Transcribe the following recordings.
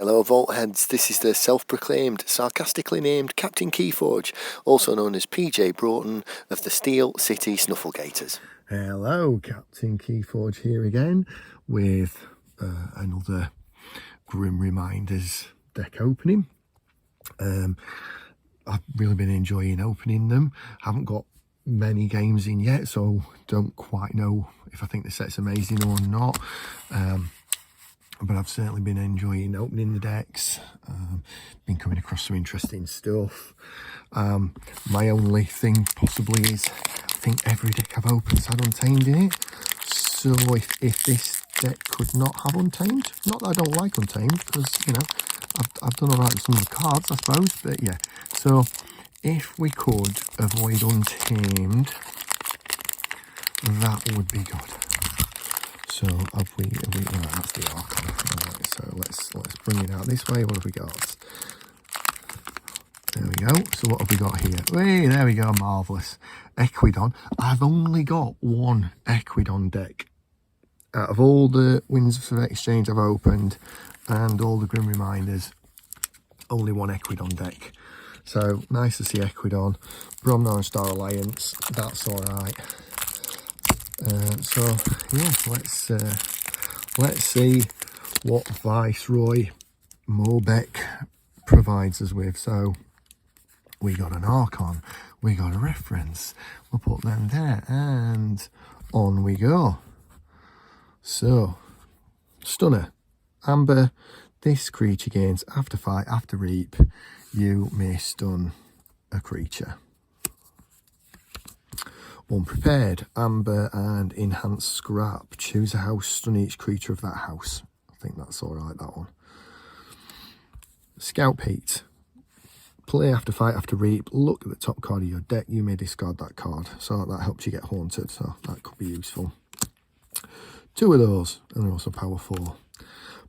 Hello Vault Heads, this is the self-proclaimed, sarcastically named Captain KeyForge, also known as PJ Broughton of the Steel City Snufflegators. Hello, Captain KeyForge here again with another Grim Reminders deck opening. I've really been enjoying opening them. Haven't got many games in yet, so don't quite know if I think the set's amazing or not. But I've certainly been enjoying opening the decks, been coming across some interesting stuff. My only thing possibly is I think every deck I've opened's had Untamed in it. So if this deck could not have Untamed, not that I don't like Untamed, because, you know, I've done alright with some of the cards, I suppose, but yeah. So if we could avoid Untamed, that would be good. So have we right, that's the Archon. Right, so let's bring it out this way. What have we got? There we go. So what have we got here? Hey, there we go, marvellous. Equidon. I've only got one Equidon deck. Out of all the Winds of Exchange I've opened and all the Grim Reminders, only one Equidon deck. So nice to see Equidon. Bromnar Star Alliance, that's alright. So yeah, let's see what Viceroy Mobeck provides us with. So we got an Archon, we got a reference, we'll put them there, and on we go. So Stunner, Amber, this creature gains after fight, after reap, you may stun a creature. Unprepared, Amber and Enhanced Scrap. Choose a house, stun each creature of that house. I think that's alright, that one. Scout Pete. Play after fight, after reap. Look at the top card of your deck. You may discard that card. So that helps you get haunted. So that could be useful. Two of those. And they're also power 4.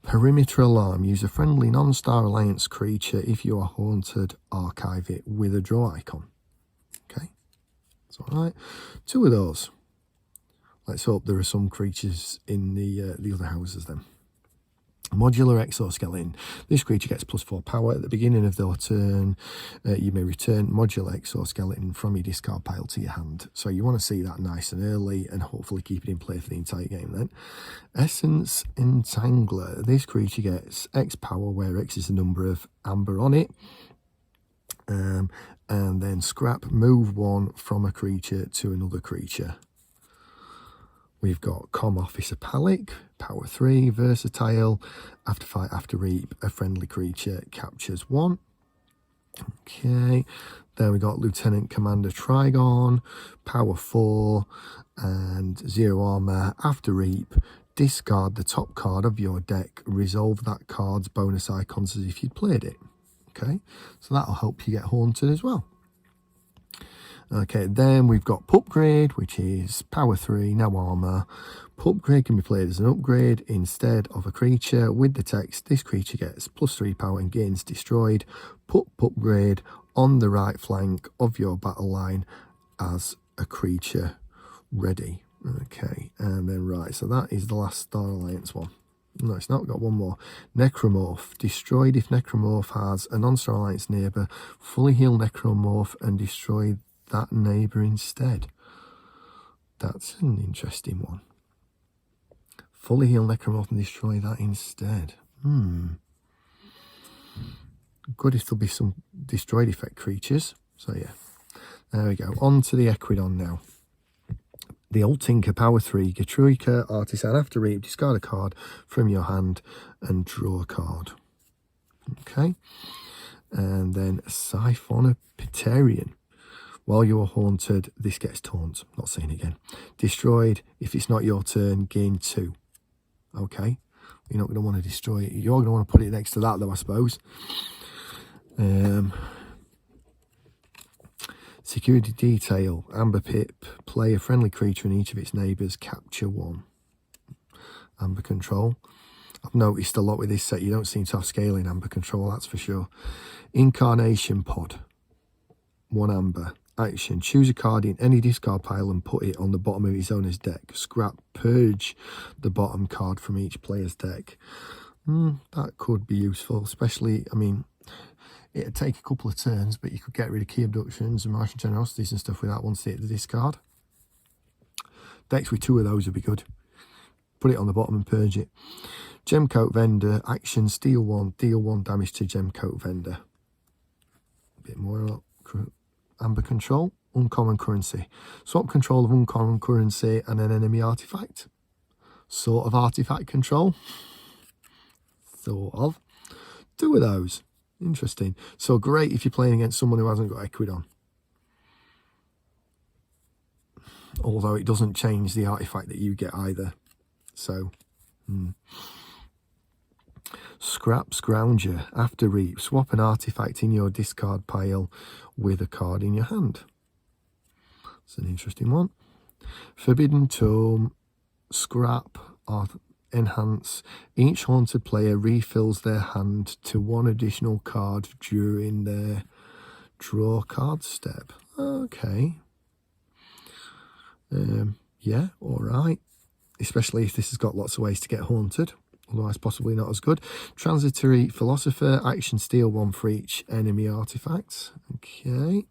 Perimeter Alarm. Use a friendly non-star alliance creature. If you are haunted, archive it with a draw icon. Okay. Alright, two of those. Let's hope there are some creatures in the other houses then. Modular Exoskeleton. This creature gets +4 power. At the beginning of their turn, you may return Modular Exoskeleton from your discard pile to your hand. So you want to see that nice and early and hopefully keep it in play for the entire game then. Essence Entangler. This creature gets X power, where X is the number of amber on it. And then scrap, move 1 from a creature to another creature. We've got Com Officer Palic, power 3, versatile, after fight, after reap, a friendly creature captures 1. Okay, then we got Lieutenant Commander Trigon, power 4, and 0 armor, after reap, discard the top card of your deck, resolve that card's bonus icons as if you'd played it. Okay, so that'll help you get haunted as well. Okay, then we've got Pupgrade, which is power 3, no armor. Pupgrade can be played as an upgrade instead of a creature with the text, this creature gets +3 power and gains destroyed. Put Pupgrade on the right flank of your battle line as a creature ready. Okay, and then right, so that is the last Star Alliance one. No, it's not. Got one more. Necromorph. Destroyed if Necromorph has a non-Star Alliance neighbour. Fully heal Necromorph and destroy that neighbour instead. That's an interesting one. Fully heal Necromorph and destroy that instead. Good if there'll be some destroyed effect creatures. So yeah. There we go. On to the Equidon now. The Old Tinker, power 3, Gatruika, Artisan, after reap, discard a card from your hand and draw a card. Okay. And then Siphonopterian. While you are haunted, this gets taunt. Not saying it again. Destroyed, if it's not your turn, gain 2. Okay. You're not going to want to destroy it. You're going to want to put it next to that though, I suppose. Security Detail, Amber Pip, play a friendly creature and each of its neighbours, capture 1. Amber Control. I've noticed a lot with this set, you don't seem to have scaling Amber Control, that's for sure. Incarnation Pod, 1 Amber. Action, choose a card in any discard pile and put it on the bottom of its owner's deck. Scrap, purge the bottom card from each player's deck. That could be useful, especially, I mean, it'd take a couple of turns, but you could get rid of key abductions and Martian generosities and stuff with that once they hit the discard. Decks with 2 of those would be good. Put it on the bottom and purge it. Gemcoat Vendor, action, steal 1, deal 1 damage to Gemcoat Vendor. A bit more amber control, uncommon currency. Swap control of uncommon currency and an enemy artifact. Sort of artifact control. Sort of. 2 of those. Interesting. So great if you're playing against someone who hasn't got Equidon. Although it doesn't change the artifact that you get either. So, Scrap Scrounger. After Reap, swap an artifact in your discard pile with a card in your hand. It's an interesting one. Forbidden Tome. Scrap or enhance. Each haunted player refills their hand to 1 additional card during their draw card step. Okay. Yeah, alright. Especially if this has got lots of ways to get haunted. Otherwise possibly not as good. Transitory Philosopher. Action, steal 1 for each enemy artifact. Okay.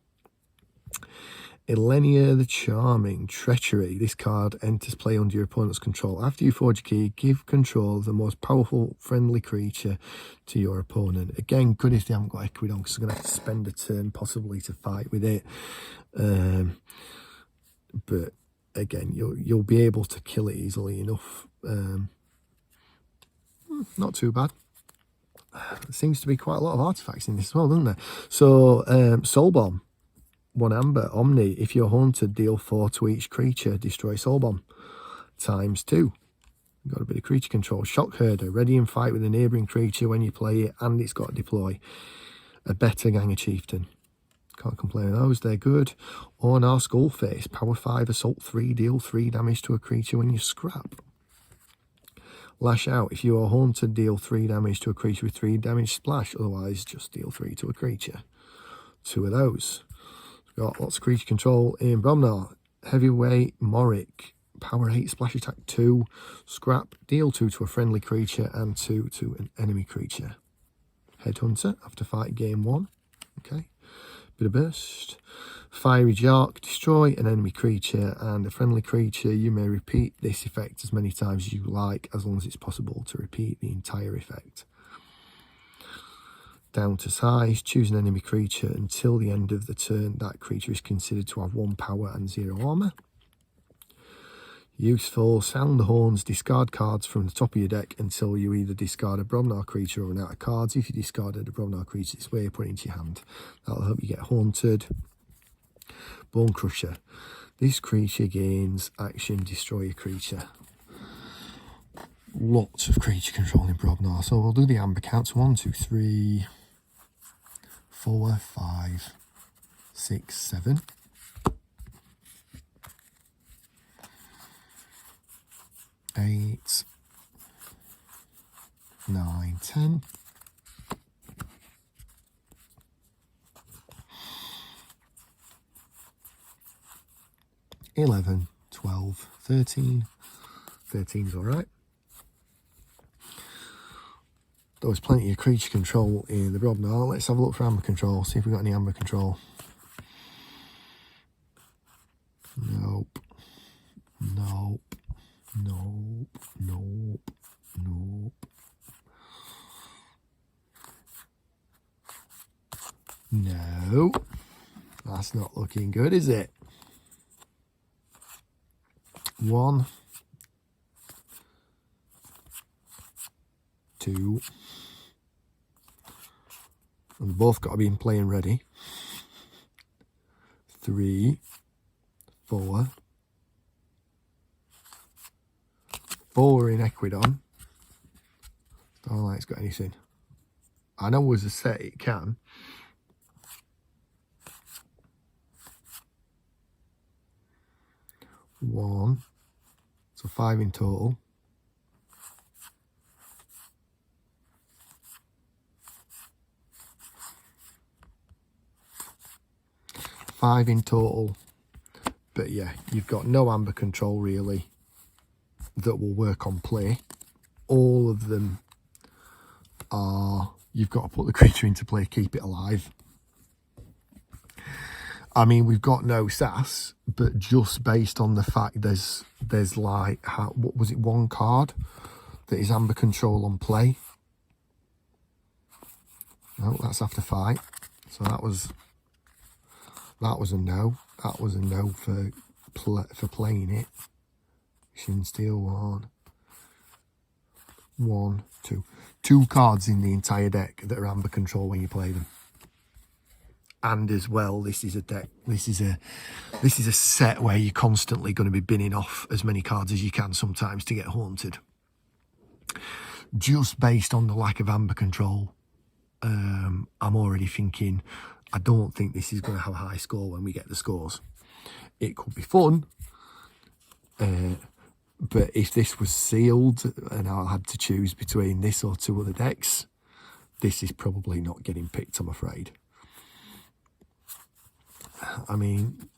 Elenia the Charming. Treachery. This card enters play under your opponent's control. After you forge a key, give control of the most powerful friendly creature to your opponent. Again, good if they haven't got Equidon, because they're going to have to spend a turn possibly to fight with it. But again, you'll be able to kill it easily enough. Not too bad. There seems to be quite a lot of artifacts in this as well, doesn't there? So, Soul Bomb. 1 amber. Omni. If you're haunted, deal 4 to each creature. Destroy Soul Bomb. ×2. Got a bit of creature control. Shock Herder. Ready and fight with a neighbouring creature when you play it, and it's got to deploy. A better Gang of Chieftain. Can't complain with those, they're good. Ornar Skullface. Power 5, Assault 3, deal 3 damage to a creature when you scrap. Lash Out. If you are haunted, deal 3 damage to a creature with 3 damage splash. Otherwise, just deal 3 to a creature. 2 of those. We've got lots of creature control in Bromnar. Heavyweight Morik. Power 8, Splash Attack 2. Scrap. Deal 2 to a friendly creature and 2 to an enemy creature. Headhunter. After fight, game 1. Okay. Bit of burst. Fiery Jark. Destroy an enemy creature and a friendly creature. You may repeat this effect as many times as you like, as long as it's possible to repeat the entire effect. Down to size. Choose an enemy creature. Until the end of the turn, that creature is considered to have 1 power and 0 armor. Useful. Sound the horns. Discard cards from the top of your deck until you either discard a Bromnar creature or run out of cards. If you discarded a Bromnar creature this way, put it into your hand. That'll help you get haunted. Bone Crusher. This creature gains action, destroy a creature. Lots of creature control in Bromnar. So we'll do the amber counts. 1, 2, 3, 4, 5, 6, 7. 8, 9, 10. 11, 12, 13. 13's alright. There was plenty of creature control in the Bromnar. Let's have a look for amber control, see if we've got any amber control. Nope. Nope. Nope. Nope. Nope. No. That's not looking good, is it? 1, 2, and they've both got to be in play and ready. 3, 4. 4 in Equidon. Starlight's got anything. I know as a set it can. One. So 5 in total. Five in total. But yeah, you've got no amber control really that will work on play. All of them are you've got to put the creature into play, keep it alive. I mean, we've got no sass, but just based on the fact there's like, what was it, one card that is amber control on play. No, that's after fight. So that was a no. That was a no for playing it. Shin Steel one, two cards in the entire deck that are amber control when you play them. And as well, this is a deck. This is a set where you're constantly going to be binning off as many cards as you can sometimes to get haunted. Just based on the lack of amber control, I'm already thinking, I don't think this is going to have a high score when we get the scores. It could be fun, but if this was sealed and I had to choose between this or two other decks, this is probably not getting picked, I'm afraid. I mean,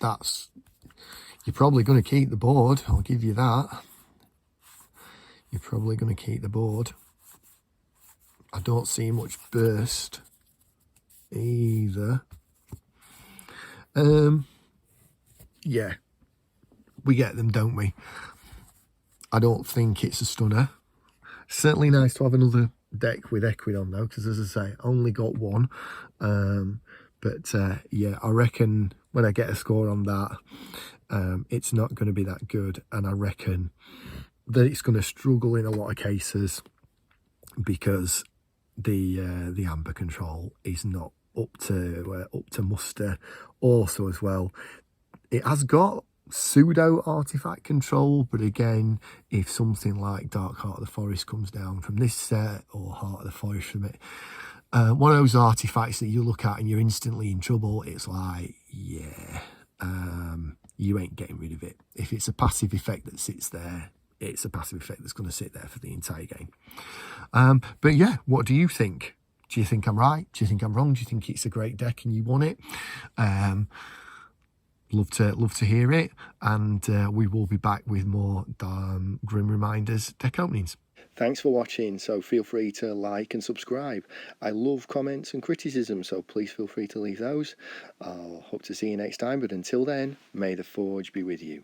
you're probably going to keep the board, I'll give you that. You're probably going to keep the board. I don't see much burst either. Yeah, we get them, don't we? I don't think it's a stunner. Certainly nice to have another deck with Equid on though, because as I say, I only got one. But yeah, I reckon when I get a score on that, it's not going to be that good, and I reckon that it's going to struggle in a lot of cases because the amber control is not up to muster. Also, as well, it has got pseudo artifact control, but again, if something like Dark Heart of the Forest comes down from this set, or Heart of the Forest from it, one of those artifacts that you look at and you're instantly in trouble, it's like, yeah, you ain't getting rid of it. If it's a passive effect that sits there, it's a passive effect that's going to sit there for the entire game. But yeah, what do you think? Do you think I'm right? Do you think I'm wrong? Do you think it's a great deck and you want it? Love to hear it, and we will be back with more Grim Reminders deck openings. Thanks for watching, so feel free to like and subscribe. I love comments and criticism, so please feel free to leave those. I'll hope to see you next time, but until then, may the Forge be with you.